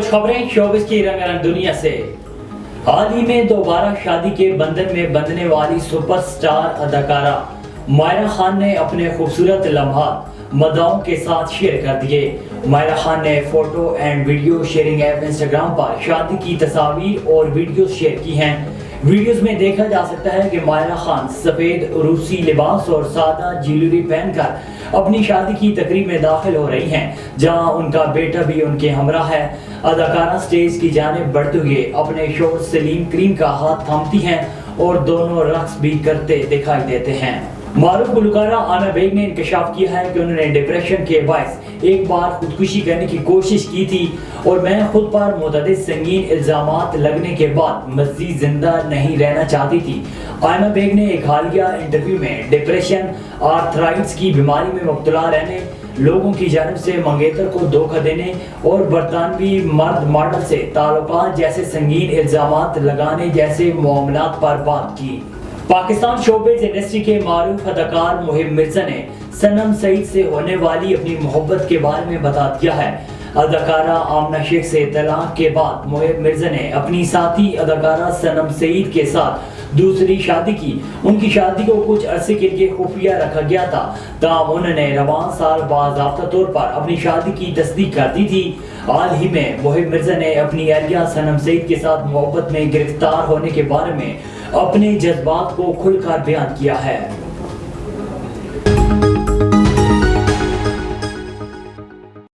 कुछ खबरें शोबिस की रंगारंग दुनिया से। हाल ही में दोबारा शादी के बंधन में बंधने वाली सुपरस्टार अदाकारा मायरा खान ने अपने खूबसूरत लम्हात मदाओं के साथ शेयर कर दिए। मायरा खान ने photo and video sharing app Instagram पर शादी की तस्वीर और वीडियो शेयर की हैं। वीडियोस में देखा जा सकता है कि मायरा खान सफेद रूसी लिबास और सादा ज्वेलरी पहनकर अपनी शादी की तकरीब में दाखिल हो रही हैं, जहां उनका बेटा भी उनके हमरा है। अदाकारा स्टेज की जानिब बढ़ते हुए अपने शोहर सलीम करीम का हाथ थामती हैं और दोनों रक्स भी करते दिखाई देते हैं। मारूफ गुलकारा आमिना बेग ने इंकशाफ किया है कि उन्होंने डिप्रेशन के बायस एक बार खुदकुशी करने की कोशिश की थी और मैं खुद पर मुतअद्दिद संगीन इल्जामात लगने के बाद मज़ीद जिंदा नहीं रहना चाहती थी। आमिना बेग ने एक हालिया इंटरव्यू में डिप्रेशन, आर्थराइटिस की बीमारी में मुब्तला रहने, लोगों की जानिब से मंगेतर को धोखा देने और बरतानवी मर्द मॉडल से ताल्लुकात जैसे संगीन इल्जामात लगाने जैसे मामलात पर बात की। पाकिस्तान शोबिज़ इंडस्ट्री के मारूफ अदाकार मुहिब मिर्जा ने सनम सईद से होने वाली अपनी मोहब्बत के बारे में बता दिया है। अदाकारा आमना शेख से तलाक के बाद मुहिब मिर्जा ने अपनी साथी अदाकारा सनम सईद के साथ दूसरी शादी की। उनकी शादी को कुछ अरसे के लिए खुफिया रखा गया था, ताहम उन्होंने रवान साल बाज़ाब्ता तौर पर अपनी शादी की तस्दीक कर दी थी। हाल ही में मुहिब मिर्जा ने अपनी अहलिया सनम सईद के साथ मोहब्बत में गिरफ्तार होने के बारे में अपने जज्बात को खुलकर बयान किया है।